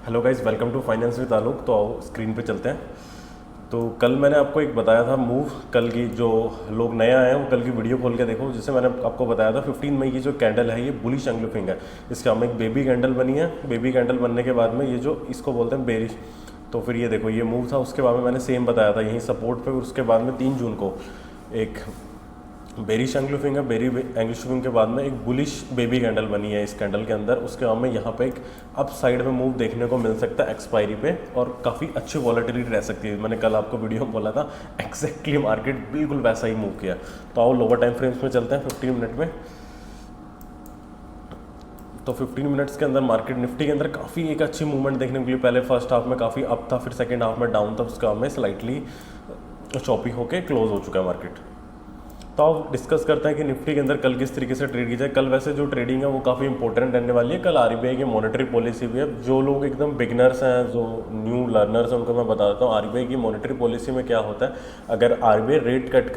Hello guys, welcome to finance with Alok. तो आओ screen पे चलते हैं। तो कल मैंने आपको एक बताया था मूव। कल की जो लोग नए आए हैं वो कल की वीडियो खोल के देखो, जिससे मैंने आपको बताया था 15 मई की जो कैंडल है ये बुलिश एंग्लूफिंग है। इसके हम एक बेबी कैंडल बनी है। बेबी कैंडल बनने के बाद में ये जो इसको बोलते हैं बेरिश। तो फिर ये देखो ये मूव था, उसके बाद में मैंने सेम बताया था यहीं सपोर्ट पे। उसके बाद में 3 जून को एक बेरिश एंग्लूफिंग है। बेरी एंग्लूफिंग के बाद में एक बुलिश बेबी कैंडल बनी है इस कैंडल के अंदर। उसके बाद में यहाँ पे एक अप साइड में मूव देखने को मिल सकता है एक्सपायरी पे, और काफ़ी अच्छी वॉलेटिलिटी रह सकती है। मैंने कल आपको वीडियो में बोला था, एग्जैक्टली मार्केट बिल्कुल वैसा ही मूव किया। तो आओ लोअर टाइम फ्रेम्स में चलते हैं 15 मिनट में। तो 15 मिनट्स के अंदर मार्केट निफ्टी के अंदर काफ़ी एक अच्छी मूवमेंट देखने को मिली। पहले फर्स्ट हाफ में काफ़ी अप था, फिर सेकेंड हाफ में डाउन था, उसके बाद में स्लाइटली चॉपी होके क्लोज हो चुका है मार्केट। तो आप डिस्कस करते हैं कि निफ्टी के अंदर कल किस तरीके से ट्रेड की जाए। कल वैसे जो ट्रेडिंग है वो काफ़ी इंपॉर्टेंट रहने वाली है। कल आरबीआई की मॉनेटरी पॉलिसी भी है। जो लोग एकदम बिगनर्स हैं, जो न्यू लर्नर्स हैं, उनको मैं बता देता हूँ आरबीआई की मॉनेटरी पॉलिसी में क्या होता है। अगर आरबीआई रेट कट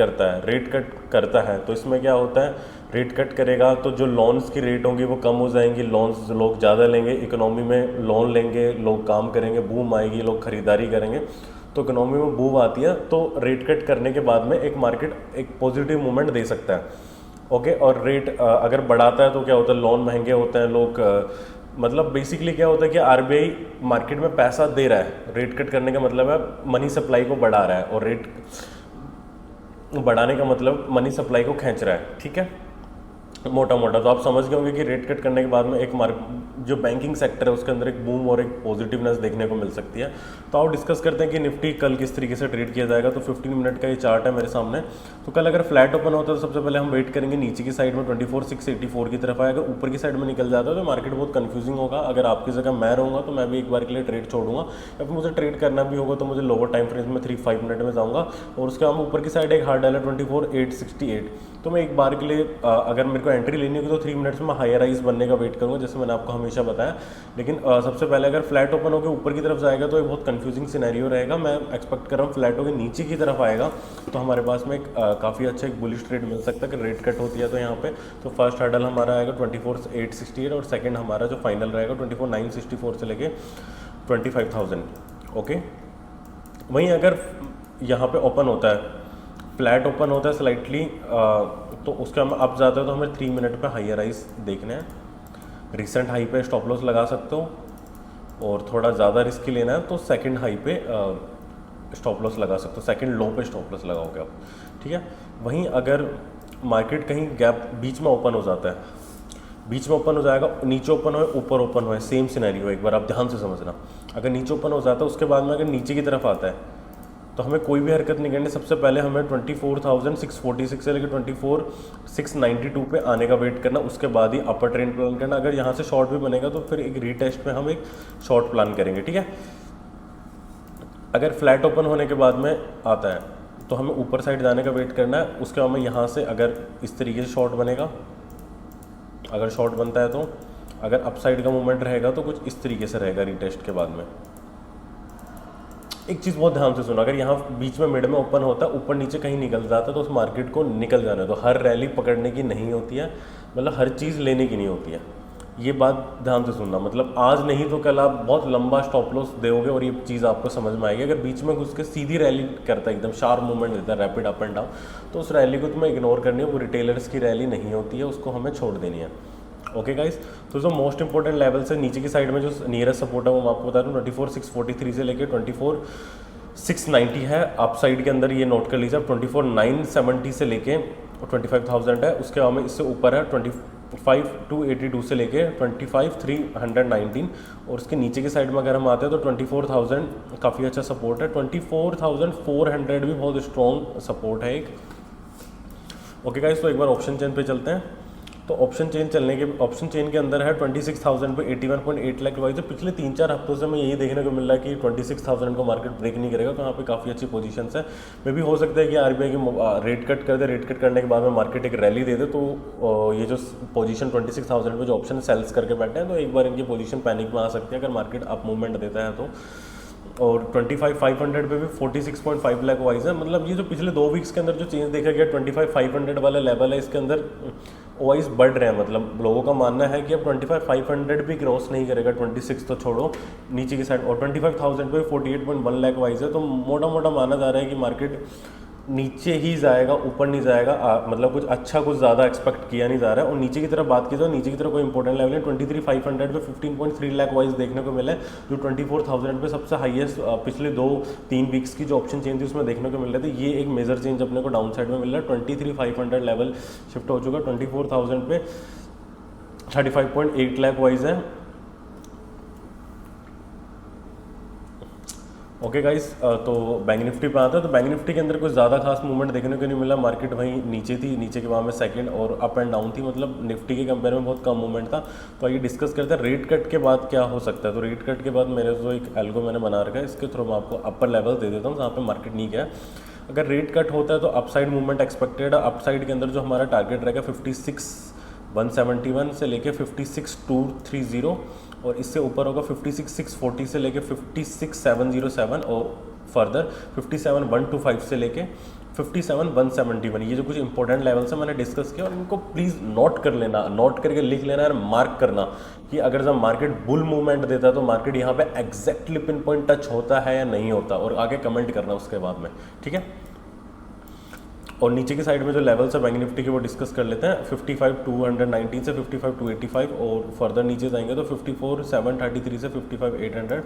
करता है तो इसमें क्या होता है, रेट कट करेगा तो जो लोन्स की रेट होंगी वो कम हो जाएंगी। लोन्स लोग ज़्यादा लेंगे, इकोनॉमी में लोन लेंगे, लोग काम करेंगे, बूम आएगी, लोग खरीदारी करेंगे। तो इकोनॉमी में बूम आती है तो रेट कट करने के बाद में एक मार्केट एक पॉजिटिव मूवमेंट दे सकता है। ओके, और रेट अगर बढ़ाता है तो क्या होता है, लोन महंगे होते हैं, लोग मतलब बेसिकली क्या होता है कि आरबीआई मार्केट में पैसा दे रहा है। रेट कट करने का मतलब है मनी सप्लाई को बढ़ा रहा है, और रेट बढ़ाने का मतलब मनी सप्लाई को खींच रहा है। ठीक है, मोटा मोटा तो आप समझ गए होंगे कि रेट कट करने के बाद में एक जो बैंकिंग सेक्टर है उसके अंदर एक बूम और एक पॉजिटिवनेस देखने को मिल सकती है। तो आओ डिस्कस करते हैं कि निफ्टी कल किस तरीके से ट्रेड किया जाएगा। तो 15 मिनट का ये चार्ट है मेरे सामने। तो कल अगर फ्लैट ओपन होता है तो सबसे पहले हम वेट करेंगे नीचे की साइड में 24,684 की तरफ आए। अगर ऊपर की साइड में निकल जाता है तो मार्केट बहुत कंफ्यूजिंग होगा। अगर आपकी जगह मैं रहूँगा तो मैं भी एक बार के लिए ट्रेड छोड़ूंगा, या फिर मुझे ट्रेड करना भी होगा तो मुझे लोअर टाइम फ्रेम में 3-5 मिनट में जाऊँगा। और उसके बाद ऊपर की साइड एक हार्ड डाला 24,868। तो मैं एक बार के लिए अगर मेरे को एंट्री लेनी होगी तो 3 मिनट्स में हायर राइज बनने का वेट करूंगा, जैसे मैंने आपको हमेशा बताया। लेकिन सबसे पहले अगर फ्लैट ओपन होकर ऊपर की तरफ जाएगा तो एक बहुत कंफ्यूजिंग सिनेरियो रहेगा। मैं एक्सपेक्ट कर रहा हूँ फ्लैट होकर नीचे की तरफ आएगा तो हमारे पास में एक काफ़ी अच्छा एक बुलिश ट्रेड मिल सकता है। अगर रेट कट होती है तो यहाँ पे तो फर्स्ट हर्डल हमारा आएगा 24,868, और सेकेंड हमारा जो फाइनल रहेगा 24,964 से लेके 25,000। ओके, वहीं अगर यहाँ पे ओपन होता है, फ्लैट ओपन होता है स्लाइटली, तो उसके हम अप जाते हो तो हमें 3 मिनट पे हाई राइज देखना है। रिसेंट हाई पे स्टॉप लॉस लगा सकते हो, और थोड़ा ज़्यादा रिस्की लेना है तो सेकंड हाई पे स्टॉप लॉस लगा सकते हो, सेकंड लो पे स्टॉप लॉस लगाओगे आप। ठीक है, वहीं अगर मार्केट कहीं गैप बीच में ओपन हो जाता है, बीच में ओपन हो जाएगा, नीचे ओपन हो ऊपर ओपन हो, सेम सिनेरियो एक बार आप ध्यान से समझना। अगर नीचे ओपन हो जाता है उसके बाद में अगर नीचे की तरफ आता है तो हमें कोई भी हरकत नहीं करनी। सबसे पहले हमें 24,646 से लेकर 24,692 पे आने का वेट करना, उसके बाद ही अपर ट्रेंड प्लान करना। अगर यहाँ से शॉर्ट भी बनेगा तो फिर एक रीटेस्ट में हम एक शॉर्ट प्लान करेंगे। ठीक है, अगर फ्लैट ओपन होने के बाद में आता है तो हमें ऊपर साइड जाने का वेट करना है। उसके बाद में यहाँ से अगर इस तरीके से शॉर्ट बनेगा, अगर शॉर्ट बनता है तो अगर अप साइड का मूवमेंट रहेगा तो कुछ इस तरीके से रहेगा रीटेस्ट के बाद में। एक चीज़ बहुत ध्यान से सुनो, अगर यहाँ बीच में मिड में ओपन होता है, ऊपर नीचे कहीं निकल जाता है तो उस मार्केट को निकल जाना है। तो हर रैली पकड़ने की नहीं होती है, मतलब हर चीज़ लेने की नहीं होती है। ये बात ध्यान से सुनना, मतलब आज नहीं तो कल आप बहुत लंबा स्टॉप लॉस दोगे और ये चीज़ आपको समझ में आएगी। अगर बीच में घुस के सीधी रैली करता है, एकदम शार्प मूवमेंट देता है, रैपिड अप एंड डाउन, तो उस रैली को तुम्हें इग्नोर करनी है। वो रिटेलर्स की रैली नहीं होती है, उसको हमें छोड़ देनी है। ओके गाइस, तो जो मोस्ट इंपॉर्टेंट लेवल से नीचे की साइड में जो नियरेस्ट सपोर्ट है वो मैं आपको बता दूँ 24,643 से लेकर 24,690 है। अप साइड के अंदर ये नोट कर लीजिए। 24,970 से लेके 25,000 है। उसके बाद में इससे ऊपर है 25,282 से लेके 25,319, और उसके नीचे की साइड में अगर हम आते हैं तो 24,000 काफ़ी अच्छा सपोर्ट है। 24,400 भी बहुत स्ट्रॉन्ग सपोर्ट है एक। ओके गाइस, तो एक बार ऑप्शन चेन पे चलते हैं। तो ऑप्शन चेन के अंदर है 26,000 पे 81.8 लाख वाइज। पिछले 3-4 हफ्तों से मैं यही देखने को मिल रहा है कि 26,000 को मार्केट ब्रेक नहीं करेगा, तो यहाँ पे काफ़ी अच्छी पोजीशंस है। मे भी हो सकता है कि आरबीआई की रेट कट कर दे, रेट कट करने के बाद में मार्केट एक रैली दे दे, तो ये जो पोजीशन 26,000 पे जो ऑप्शन सेल्स करके बैठे हैं तो एक बार इनकी पोजीशन पैनिक में आ सकती है अगर मार्केट अप मूवमेंट देता है तो। और 25,500 पे भी 46.5 लाख वाइज है। मतलब ये जो पिछले 2 वीक्स के अंदर जो चेंज देखा गया 25,500 वाला लेवल है, इसके अंदर ओवाइस बढ़ रहे हैं, मतलब लोगों का मानना है कि अब 25,500 भी क्रॉस नहीं करेगा, 26 तो छोड़ो नीचे की साइड, और 25,000 पे 48.1 लाख वाइज है। तो मोटा मोटा माना जा रहा है कि मार्केट नीचे ही जाएगा, ऊपर नहीं जाएगा। मतलब कुछ अच्छा कुछ ज़्यादा एक्सपेक्ट किया नहीं जा रहा है। और नीचे की तरफ बात की जाए, नीचे की तरफ कोई इंपॉर्टेंट लेवल है 23,500 पे 15.3 लाख वाइज देखने को मिला है, जो 24,000 पे सबसे हाईएस्ट पिछले 2-3 वीक्स की जो ऑप्शन चेंज थी उसमें देखने को मिल रहे थे। ये एक मेजर चेंज अपने को डाउन साइड में मिल रहा है। 23,500 लेवल शिफ्ट हो चुका है, 24,000 पे 35.8 लाख वाइज है। ओके गाइस, तो बैंक निफ्टी पे आता है। तो बैंक निफ्टी के अंदर कुछ ज़्यादा खास मूवमेंट देखने को नहीं मिला। मार्केट वहीं नीचे थी, नीचे के बाद में सेकंड और अप एंड डाउन थी, मतलब निफ्टी के कंपेयर में बहुत कम मूवमेंट था। तो आइए डिस्कस करते हैं रेट कट के बाद क्या हो सकता है। तो रेट कट के बाद मेरे जो एक एल्गो मैंने बना रखा है, इसके थ्रू मैं आपको अपर लेवल दे देता हूँ जहाँ पे मार्केट नहीं गया। अगर रेट कट होता है तो अपसाइड मूवमेंट एक्सपेक्टेड है। अपसाइड के अंदर जो हमारा टारगेट रहेगा 56,171 से लेके 56,230, और इससे ऊपर होगा 56,640 से लेके 56,707, और फर्दर 57,125 से लेके 57,171। ये जो कुछ इंपॉर्टेंट लेवल्स हैं मैंने डिस्कस किया, और इनको प्लीज़ नोट कर लेना, नोट करके लिख लेना और मार्क करना कि अगर जब मार्केट बुल मूवमेंट देता है तो मार्केट यहाँ पे एग्जैक्टली पिन पॉइंट टच होता है या नहीं होता, और आगे कमेंट करना उसके बाद में, ठीक है। और नीचे की साइड में जो लेवल्स है बैंक निफ्टी के वो डिस्कस कर लेते हैं। 55,219 से 55,285, और फर्दर नीचे जाएंगे तो 54,733 से 55,800।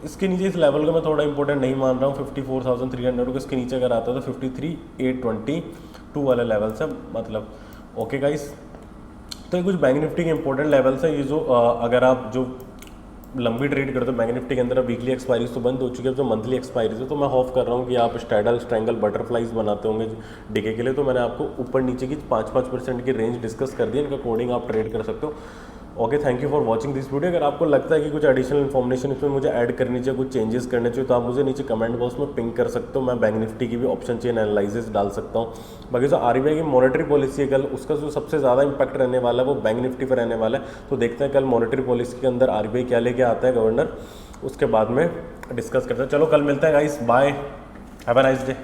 इसके नीचे इस लेवल को मैं थोड़ा इंपॉर्टेंट नहीं मान रहा हूँ, 54,300 को इसके नीचे अगर आता है तो 53,822 वाला लेवल्स है, मतलब ओके गाइस। तो ये कुछ बैंक निफ्टी के इंपॉर्टेंट लेवल्स हैं। ये जो अगर आप जो लंबी ट्रेड करते हो बैंक निफ्टी के अंदर, वीकली एक्सपायरीज तो बंद हो चुकी है, जो मंथली एक्सपायरीज है, तो मैं होप कर रहा हूँ कि आप स्ट्रैडल स्ट्रैंगल बटरफ्लाइज बनाते होंगे डीके के लिए। तो मैंने आपको ऊपर नीचे की 5-5% की रेंज डिस्कस कर दी है, इनका कोडिंग आप ट्रेड कर सकते हो। Okay, thank you for watching this video. अगर आपको लगता है कि कुछ एडिशनल इन्फॉर्मेशन इसमें मुझे ऐड करनी चाहिए, कुछ चेंजेस करने चाहिए, तो आप मुझे नीचे कमेंट बॉक्स में पिंक कर सकते हो। मैं बैंक निफ्टी की भी ऑप्शन चेन एनालिसिस डाल सकता हूँ। बाकी जो आरबीआई की मॉनेटरी पॉलिसी है कल, उसका जो सबसे ज़्यादा इंपैक्ट रहने वाला है वो बैंक निफ्टी पर रहने वाला है। तो देखते हैं कल मॉनेटरी पॉलिसी के अंदर आरबीआई क्या लेके आता है गवर्नर, उसके बाद में डिस्कस करते हैं। चलो कल मिलते हैं guys, bye, have a nice day.